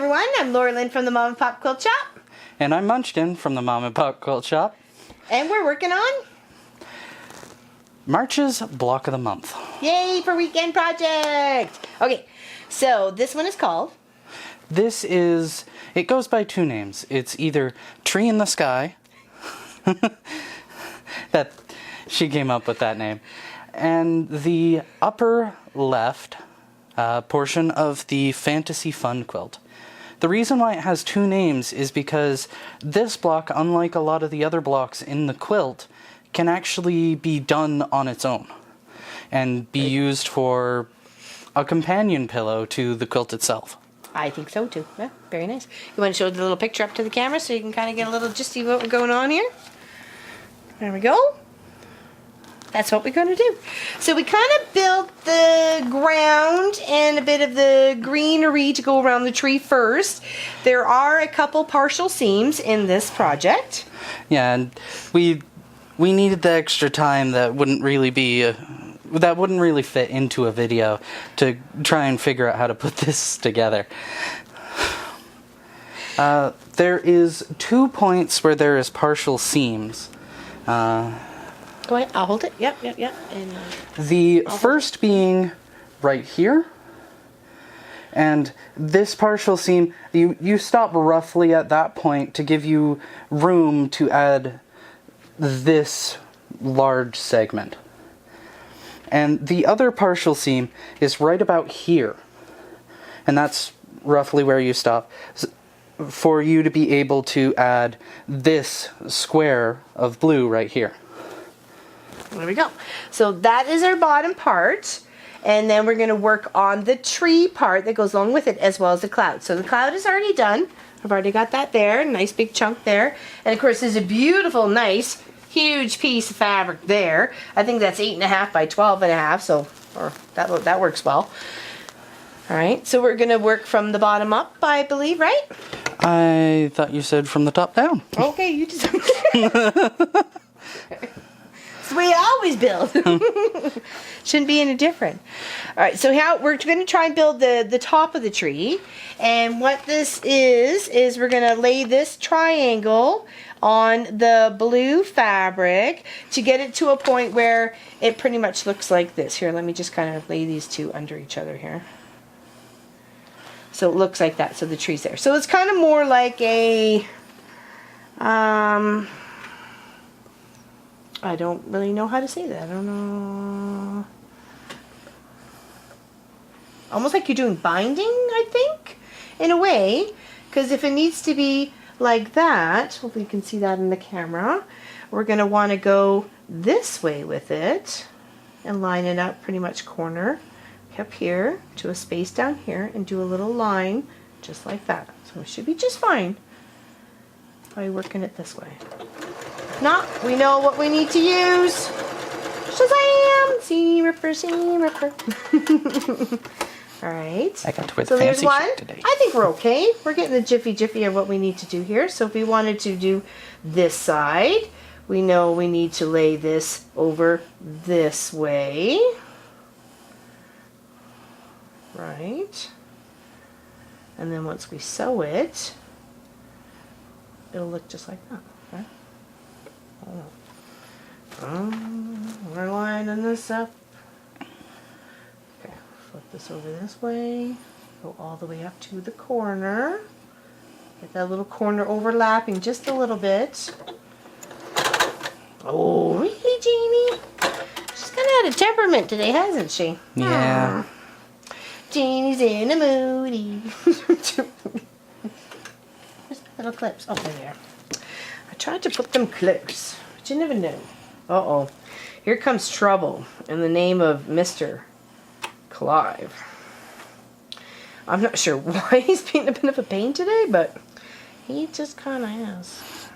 everyone, I'm Laura Lynn from the Mom and Pop Quilt Shop. And I'm Munchkin from the Mom and Pop Quilt Shop. And we're working on March's Block of the Month. Yay for Weekend Project! Okay, so this one is called... It goes by two names. It's either Tree in the Sky, that she came up with that name, and the upper left portion of the Fantasy Fun Quilt. The reason why it has two names is because this block, unlike a lot of the other blocks in the quilt, can actually be done on its own and be used for a companion pillow to the quilt itself. I think so too. Yeah, very nice. You want to show the little picture up to the camera so you can kind of get a little, just see what we're going on here? There we go. That's what we're going to do. So we kind of built the ground and a bit of the greenery to go around the tree first. There are a couple partial seams in this project. Yeah, and we needed the extra time that wouldn't really fit into a video to try and figure out how to put this together. There is 2 points where there is partial seams. Go ahead, I'll hold it. Yep. And the first being right here. And this partial seam, you stop roughly at that point to give you room to add this large segment. And the other partial seam is right about here. And that's roughly where you stop for you to be able to add this square of blue right here. There we go. So that is our bottom part. And then we're going to work on the tree part that goes along with it, as well as the cloud. So the cloud is already done. I've already got that there. Nice big chunk there. And of course there's a beautiful, nice, huge piece of fabric there. I think that's 8.5 by 12.5. So that works well. All right. So we're going to work from the bottom up, I believe, right? I thought you said from the top down. Okay, you just... It's the way I always build. Shouldn't be any different. All right, so we're going to try and build the top of the tree. And what this is we're going to lay this triangle on the blue fabric to get it to a point where it pretty much looks like this. Here, let me just kind of lay these two under each other here. So it looks like that, so the tree's there. So it's kind of more like a... I don't really know how to say that. I don't know. Almost like you're doing binding, I think, in a way. Because if it needs to be like that, hopefully you can see that in the camera, we're going to want to go this way with it and line it up pretty much corner up here to a space down here and do a little line just like that. So it should be just fine by working it this way. Not, we know what we need to use. Shazam! Seam ripper, seam ripper. Alright. I got to wear so the there's fancy one. shirt today. I think we're okay. We're getting the jiffy of what we need to do here. So if we wanted to do this side, we know we need to lay this over this way. Right. And then once we sew it, it'll look just like that. Okay. We're lining this up. Okay, flip this over this way. Go all the way up to the corner. Get that little corner overlapping just a little bit. Oh, really, Jeannie? She's kind of had a temperament today, hasn't she? Yeah. Oh. Jeannie's in a moody. Where's my little clips? Oh, there they are. I tried to put them close, but you never know. Uh-oh. Here comes trouble in the name of Mr. Clive. I'm not sure why he's being a bit of a pain today, but he just kind of is.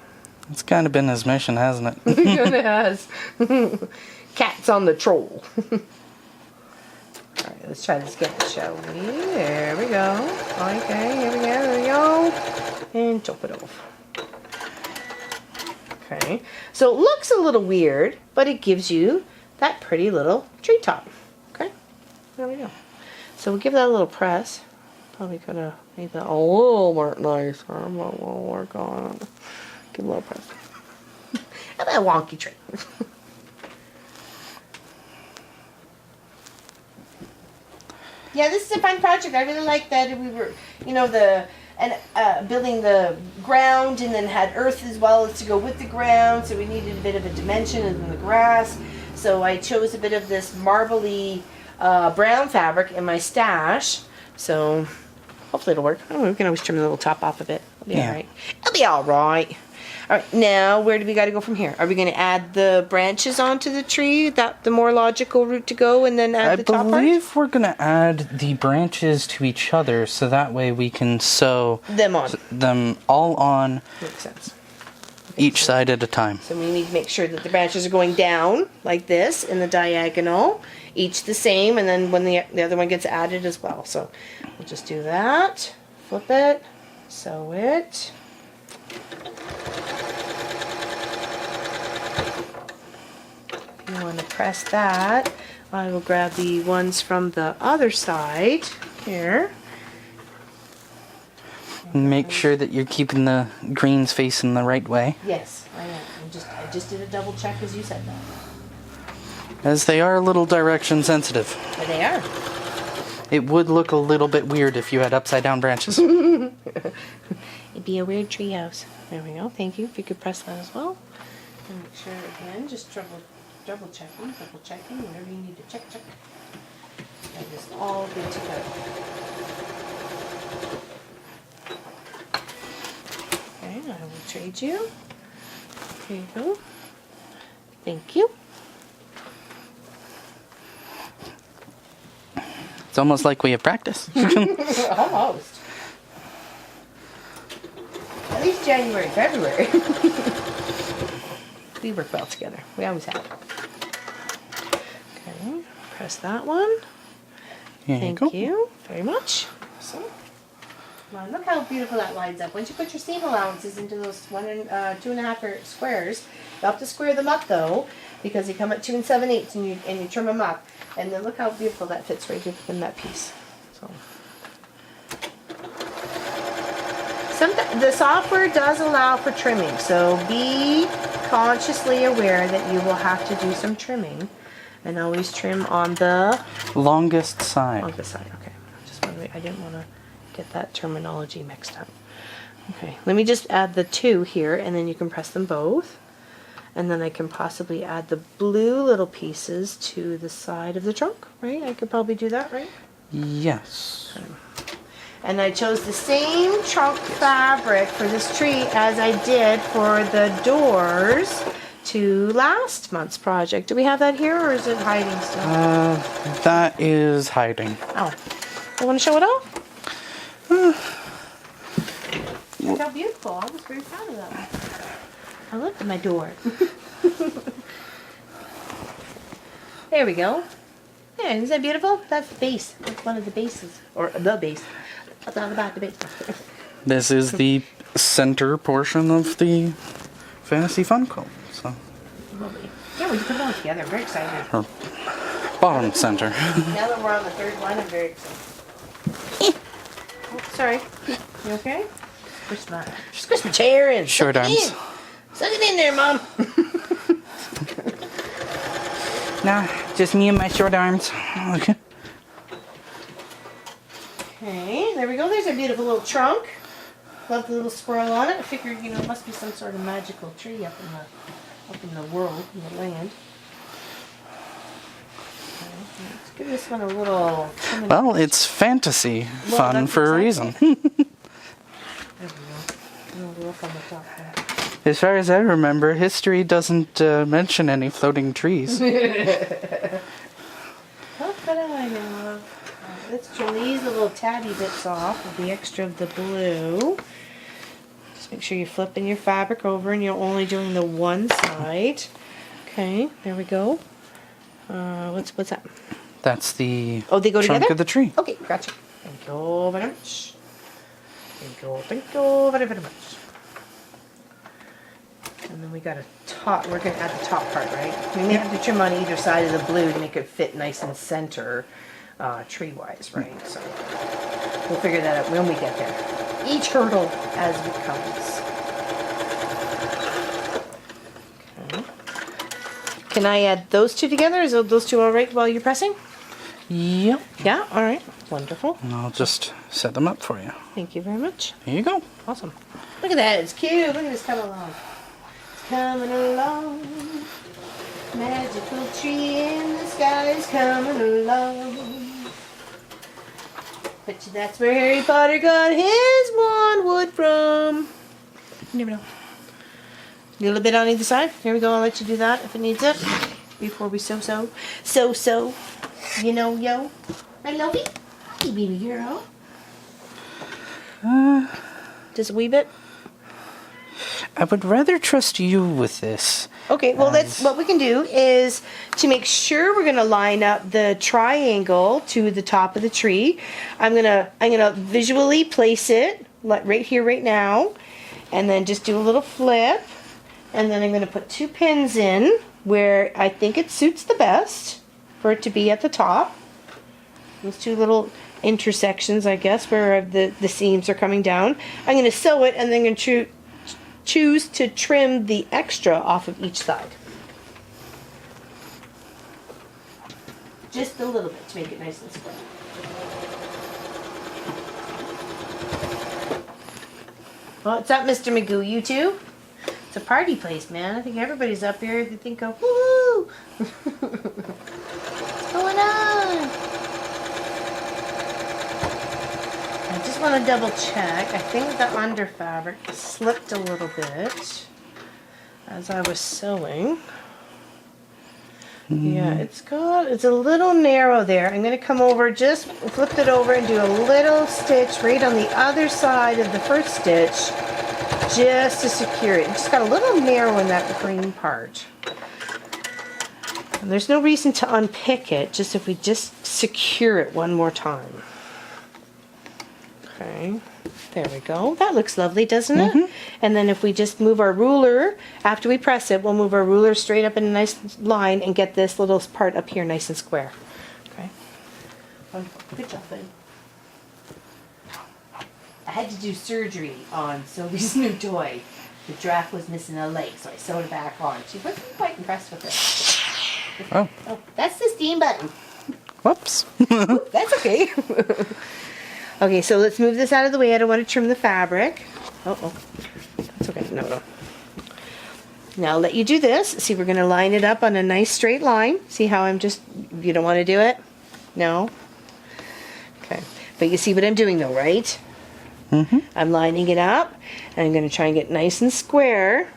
It's kind of been his mission, hasn't it? He kind of has. Cat's on the troll. Alright, let's try this again, shall we? There we go. Okay, here we go, there we go. And chop it off. Okay, so it looks a little weird, but it gives you that pretty little tree top. Okay, there we go. So we'll give that a little press. Probably could have made that a little more nicer, but we'll work on it. Give a little press. And a wonky tree. Yeah, this is a fun project. I really like that we were, you know, building the ground and then had earth as well as to go with the ground. So we needed a bit of a dimension in the grass. So I chose a bit of this marbly brown fabric in my stash. So hopefully it'll work. Oh, we can always trim the little top off of it. It'll be all right. It'll be all right. All right, now where do we got to go from here? Are we going to add the branches onto the tree? That the more logical route to go, and then add the top part? I believe we're going to add the branches to each other, so that way we can sew them all on. Makes sense. Each side at a time. So we need to make sure that the branches are going down like this in the diagonal, each the same, and then when the other one gets added as well. So we'll just do that. Flip it, sew it. You want to press that. I will grab the ones from the other side here. Make sure that you're keeping the greens facing the right way. Yes, I am. I just did a double check as you said that. As they are a little direction sensitive. But they are. It would look a little bit weird if you had upside down branches. It'd be a weird treehouse. There we go. Thank you. If you could press that as well. And make sure again, just double checking, whatever you need to check. That is all good to go. Okay, I will trade you. Here you go. Thank you. It's almost like we have practice. Almost. At least January, February. We work well together. We always have. Okay, press that one. Thank you very much. Awesome. Wow, look how beautiful that lines up. Once you put your seam allowances into those 1 and 2.5 squares, you have to square them up though, because they come at 2 7/8 and you trim them up. And then look how beautiful that fits right in that piece. So. The software does allow for trimming, so be consciously aware that you will have to do some trimming, and always trim on the longest side. Longest side. Okay. I didn't want to get that terminology mixed up. Okay. Let me just add the 2 here, and then you can press them both, and then I can possibly add the blue little pieces to the side of the trunk. Right? I could probably do that. Right? Yes. Okay. And I chose the same trunk fabric for this tree as I did for the doors to last month's project. Do we have that here, or is it hiding still? That is hiding. Oh. You want to show it off? Look how beautiful. I was very proud of that one. I looked at my door. There we go. Yeah, isn't that beautiful? That's the base. That's one of the bases. Or the base. That's on the back of the base. This is the center portion of the Fantasy Fun Quilt. So. Lovely. Yeah, we can put it all together. I'm very excited. Or bottom center. Now that we're on the 3rd one, I'm very excited. Oh, sorry. You okay? Just squish my chair in. Short arms. Suck it in there, Mom. Nah, just me and my short arms. Okay. Okay, there we go. There's a beautiful little trunk. Love the little squirrel on it. I figured, you know, it must be some sort of magical tree up in the world, in the land. Okay, let's give this one a little. Well, it's fantasy fun for a reason. There we go. Look on the top there. As far as I remember, history doesn't mention any floating trees. What could I know? Let's trim these little tabby bits off with the extra of the blue. Just make sure you're flipping your fabric over and you're only doing the one side. Okay, there we go. What's that? That's the they go trunk together? of the tree. Okay, gotcha. Thank you very much. Thank you very much. And then we got a top. We're going to add the top part, right? We may have to trim on either side of the blue to make it fit nice and center, tree-wise, right? So We'll figure that out when we get there. Each hurdle as it comes. Okay. Can I add those two together? Is those two all right while you're pressing? Yep. Yeah, all right. Wonderful. And I'll just set them up for you. Thank you very much. Here you go. Awesome. Look at that. It's cute. Look at this coming along. It's coming along. Magical tree in the sky is coming along. Bet you that's where Harry Potter got his wand wood from. You never know. A little bit on either side. Here we go. I'll let you do that if it needs it. Before we sew. You know, yo. I love you. Hey, baby girl. Just a wee bit. I would rather trust you with this. Okay, well, what we can do is to make sure we're going to line up the triangle to the top of the tree. I'm gonna visually place it right here, right now, and then just do a little flip, and then I'm going to put 2 pins in where I think it suits the best for it to be at the top. Those 2 little intersections, I guess, where the seams are coming down. I'm going to sew it, and then I'm going to choose to trim the extra off of each side. Just a little bit to make it nice and square. What's up, Mr. Magoo? You too? It's a party place, man. I think everybody's up here. They think of, woo! What's going on? I just want to double check. I think the under fabric slipped a little bit as I was sewing. Yeah, it's a little narrow there. I'm going to come over, just flip it over and do a little stitch right on the other side of the first stitch just to secure it. It just got a little narrow in that green part. And there's no reason to unpick it, just if we just secure it one more time. Okay, there we go. That looks lovely, doesn't it? And then if we just move our ruler, after we press it, we'll move our ruler straight up in a nice line and get this little part up here nice and square. Okay. Wonderful. Good job, buddy. I had to do surgery on Sylvie's new toy. The giraffe was missing a leg, so I sewed it back on. She wasn't quite impressed with it. Oh. Oh, that's the steam button. Whoops. Ooh, that's okay. Okay, so let's move this out of the way. I don't want to trim the fabric. Oh, that's okay. No. Now I'll let you do this. See, we're going to line it up on a nice straight line. See how I'm just, you don't want to do it? No? Okay. But you see what I'm doing though, right? I'm lining it up, and I'm going to try and get nice and square.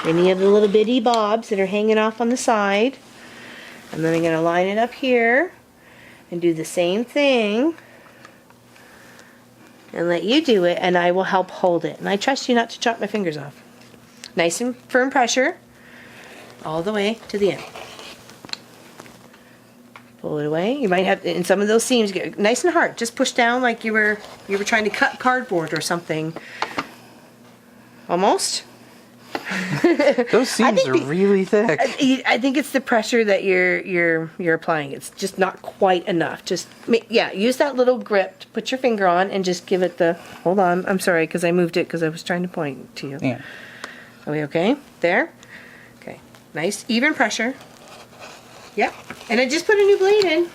Any of the little bitty bobs that are hanging off on the side. And then I'm going to line it up here and do the same thing. And let you do it, and I will help hold it. And I trust you not to chop my fingers off. Nice and firm pressure all the way to the end. Pull it away. You might have, in some of those seams, get nice and hard. Just push down like you were trying to cut cardboard or something. Almost. Those seams are really thick. I think it's the pressure that you're applying. It's just not quite enough. Just use that little grip to put your finger on and just give it the. Hold on, I'm sorry because I moved it because I was trying to point to you. Yeah. Are we okay? There. Okay. Nice even pressure. Yep. And I just put a new blade in.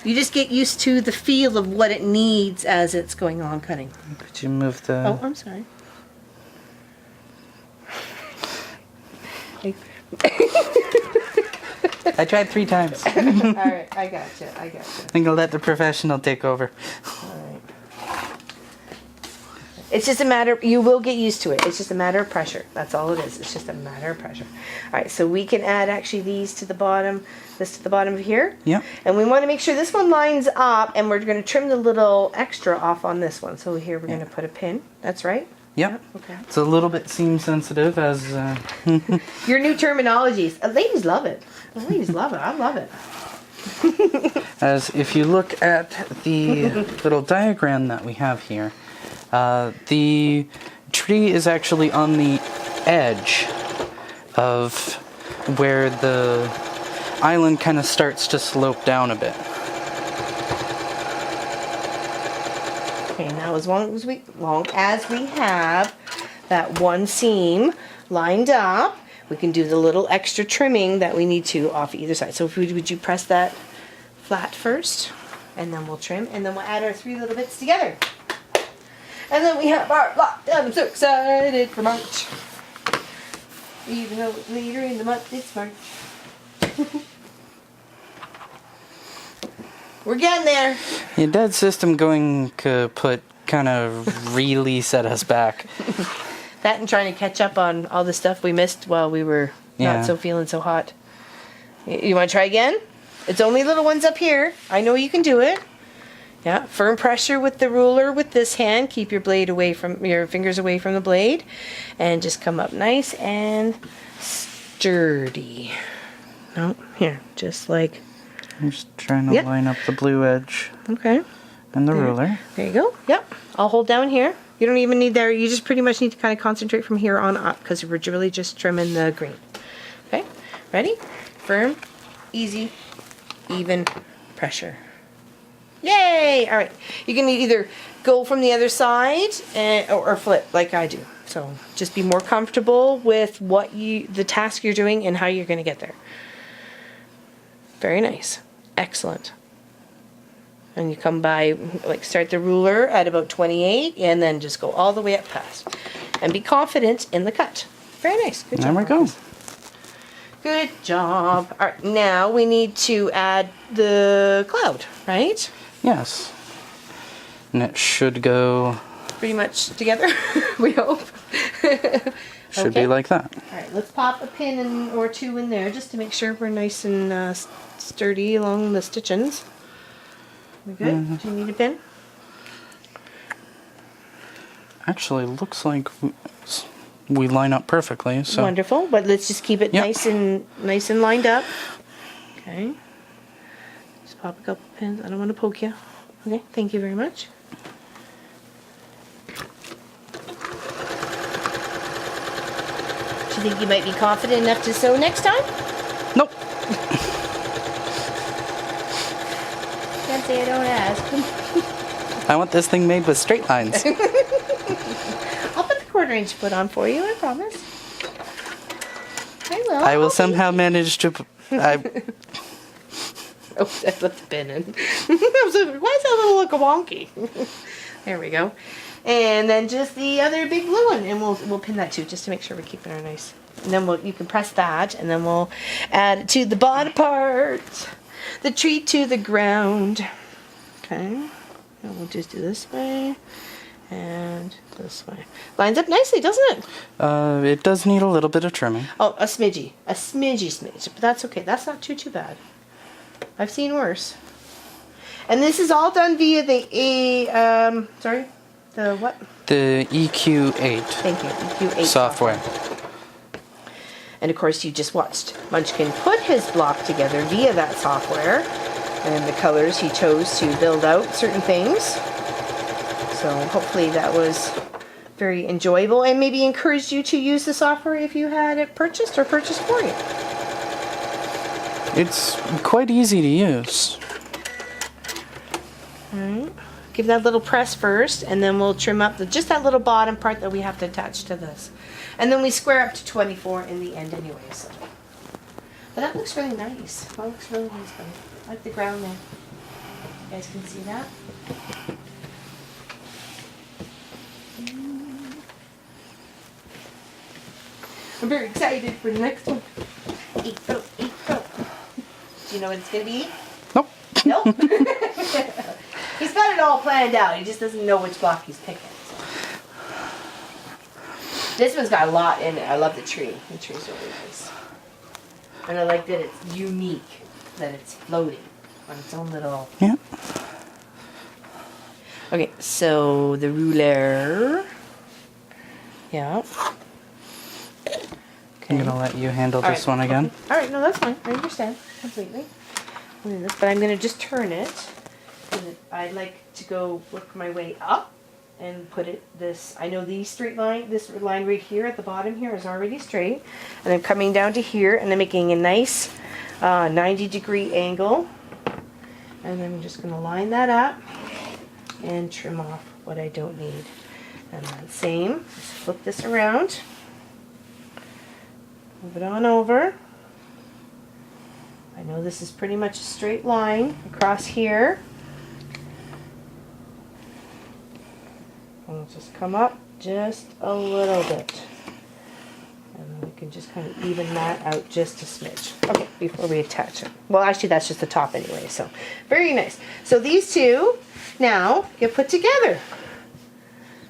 You just get used to the feel of what it needs as it's going on cutting. Could you move the? Oh, I'm sorry. I tried 3 times. All right, I gotcha. I think I'll let the professional take over. All right. It's just a matter, you will get used to it. It's just a matter of pressure. That's all it is. It's just a matter of pressure. All right, so we can add actually these to the bottom, this to the bottom of here. Yeah. And we want to make sure this one lines up, and we're going to trim the little extra off on this one. So here we're going to put a pin. That's right? Yep. Okay. It's a little bit seam sensitive as... Your new terminologies. Ladies love it. Ladies love it. I love it. As if you look at the little diagram that we have here, the tree is actually on the edge of where the island kind of starts to slope down a bit. Okay, now as long as we have that one seam lined up, we can do the little extra trimming that we need to off either side. So would you press that flat first, and then we'll trim, and then we'll add our 3 little bits together. And then we have our block done. I'm so excited for March. Even though it's later in the month, it's March. We're getting there. Your dad's system going kaput kind of really set us back. That and trying to catch up on all the stuff we missed while we were not feeling so hot. You want to try again? It's only little ones up here. I know you can do it. Yeah, firm pressure with the ruler with this hand. Keep your fingers away from the blade, and just come up nice and sturdy. No, here, just like. I'm just trying to line up the blue edge. Okay. And the ruler. There you go. Yep. I'll hold down here. You don't even need there. You just pretty much need to kind of concentrate from here on up, because we're really just trimming the green. Okay. Ready? Firm, easy, even pressure. Yay! All right. You can either go from the other side or flip like I do. So just be more comfortable with the task you're doing and how you're going to get there. Very nice. Excellent. And you come by, start the ruler at about 28 and then just go all the way up past. And be confident in the cut. Very nice. Good job. There we go. Good job. All right, now we need to add the cloud, right? Yes. And it should go... Pretty much together, we hope. Should be like that. All right, let's pop a pin or 2 in there just to make sure we're nice and sturdy along the stitchings. We good? Do you need a pin? Actually, looks like we line up perfectly. So. Wonderful, but let's just keep it nice and lined up. Okay. Just pop a couple pins. I don't want to poke you. Okay, thank you very much. Do you think you might be confident enough to sew next time? Nope. Can't say I don't ask. I want this thing made with straight lines. I'll put the 1/4 inch foot on for you, I promise. I will. I will somehow manage to... Oh, I put the pin in. I was like, why does that little look wonky? There we go. And then just the other big blue one, and we'll pin that too, just to make sure we're keeping her nice. And then you can press that, and then we'll add it to the bottom part, the tree to the ground. Okay, and we'll just do this way and this way. Lines up nicely, doesn't it? It does need a little bit of trimming. Oh, a smidgy, but that's okay. That's not too bad. I've seen worse. And this is all done via the what? The EQ8. Thank you, EQ8 software. And of course, you just watched Munchkin put his block together via that software, and the colors he chose to build out certain things. So hopefully that was very enjoyable and maybe encouraged you to use the software if you had it purchased or purchased for you. It's quite easy to use. Alright. Give that little press first, and then we'll trim up just that little bottom part that we have to attach to this. And then we square up to 24 in the end anyway. So. But that looks really nice. That looks really nice. I like the ground there. You guys can see that? I'm very excited for the next one. Eat fruit, eat fruit. Do you know what it's going to be? Nope. Nope. He's got it all planned out. He just doesn't know which block he's picking. So. This one's got a lot in it. I love the tree. The tree's really nice. And I like that it's unique, that it's floating on its own little... Yeah. Okay, so the ruler. Yeah. Okay. I'm going to let you handle this one again. Okay. Alright, no, that's fine. I understand completely. But I'm going to just turn it. I like to work my way up and put it this. I know this line right here at the bottom here is already straight, and I'm coming down to here and I'm making a nice 90-degree angle, and I'm just going to line that up and trim off what I don't need. And then same, just flip this around, move it on over. I know this is pretty much a straight line across here. And we'll just come up just a little bit. And then we can just kind of even that out just a smidge. Okay, before we attach it. Well, actually that's just the top anyway, so very nice. So these two now get put together.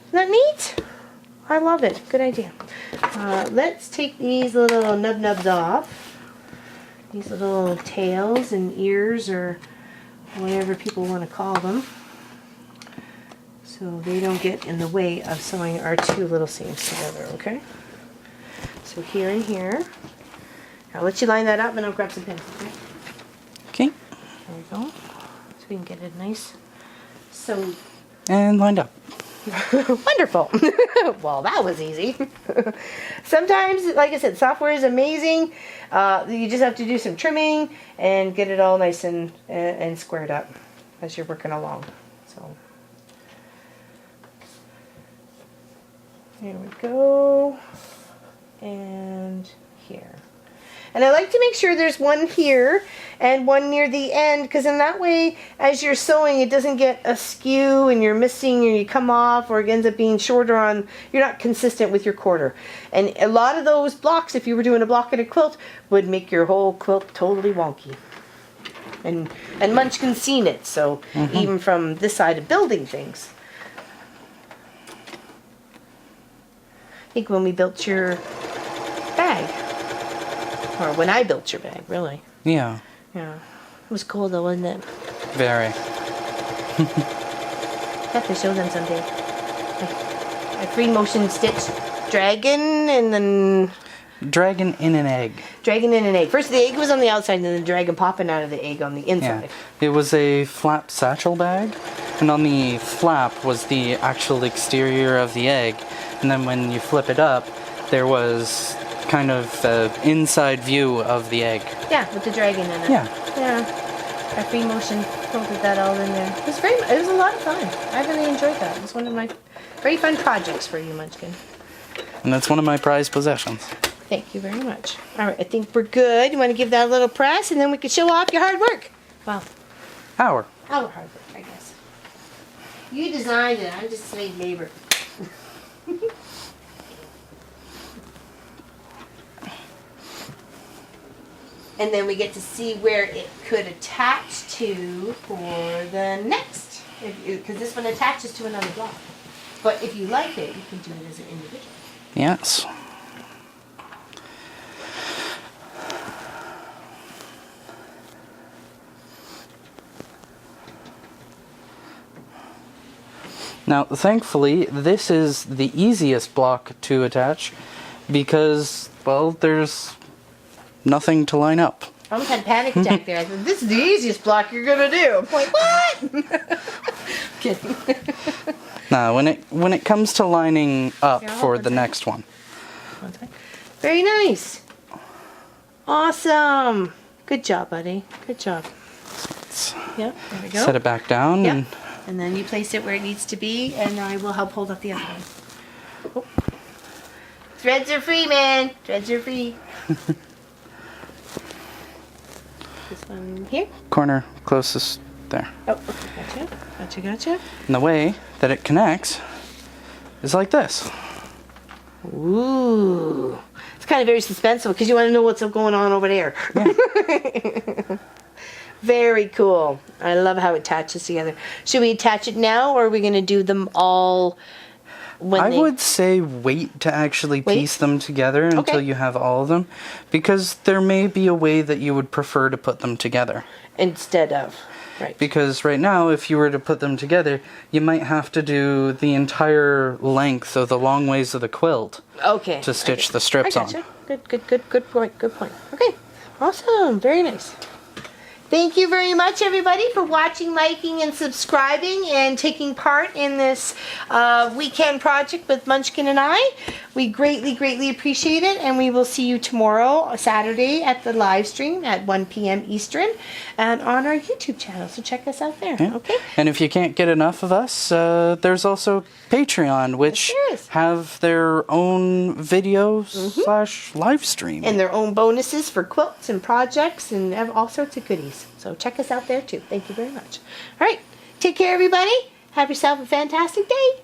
Isn't that neat? I love it. Good idea. Let's take these little nubs off. These little tails and ears, or whatever people want to call them, so they don't get in the way of sewing our two little seams together, okay? So here and here. I'll let you line that up and I'll grab some pins, okay? Okay. There we go. So we can get it nice. So. And lined up. Wonderful. Well, that was easy. Sometimes, like I said, software is amazing. You just have to do some trimming and get it all nice and squared up as you're working along. So here we go, and here. And I like to make sure there's one here and one near the end, because in that way, as you're sewing, it doesn't get askew and you're missing or you come off, or it ends up being shorter on, you're not consistent with your quarter. And a lot of those blocks, if you were doing a block in a quilt, would make your whole quilt totally wonky. And Munchkin's seen it, so even from this side of building things. I think when we built your bag, or when I built your bag, really. Yeah. Yeah. It was cool though, wasn't it? Very. Have to show them someday. A free motion stitch dragon, and then... Dragon in an egg. Dragon in an egg. First the egg was on the outside, and then the dragon popping out of the egg on the inside. Yeah. It was a flap satchel bag, and on the flap was the actual exterior of the egg. And then when you flip it up, there was kind of an inside view of the egg. Yeah, with the dragon in it. Yeah. Yeah. A free motion folded that all in there. It was a lot of fun. I really enjoyed that. It was one of my very fun projects for you, Munchkin. And that's one of my prized possessions. Thank you very much. All right, I think we're good. You want to give that a little press, and then we can show off your hard work. Well, Our hard work, I guess. You designed it. I'm just slave labor. And then we get to see where it could attach to for the next, because this one attaches to another block. But if you like it, you can do it as an individual. Yes. Now, thankfully, this is the easiest block to attach because, well, there's nothing to line up. I almost had a panic attack there. I said, this is the easiest block you're going to do. I'm like, what? Kidding. Now, when it comes to lining up Yeah, for the next one. Very nice. Awesome. Good job, buddy. Good job. Yep, there we go. Set it back down. Yep. And then you place it where it needs to be, and I will help hold up the other one. Oh. Threads are free, man. Threads are free. This one here. Corner closest there. Oh, okay, gotcha. Gotcha. And the way that it connects is like this. Ooh. It's kind of very suspenseful because you want to know what's going on over there. Yeah. Very cool. I love how it attaches together. Should we attach it now, or are we going to do them all when I would say wait to actually piece them together until you have all of them, because there may be a way that you would prefer to put them together. Instead of, right. Because right now, if you were to put them together, you might have to do the entire length of the long ways of the quilt to stitch the strips on. Good point. Okay, awesome. Very nice. Thank you very much, everybody, for watching, liking, and subscribing, and taking part in this weekend project with Munchkin and I. We greatly, greatly appreciate it, and we will see you tomorrow, Saturday, at the live stream at 1 p.m. Eastern, and on our YouTube channel. So check us out there. Yeah. Okay. And if you can't get enough of us, there's also Patreon, which have their own videos / live stream. And their own bonuses for quilts and projects and all sorts of goodies. So check us out there too. Thank you very much. All right. Take care, everybody. Have yourself a fantastic day.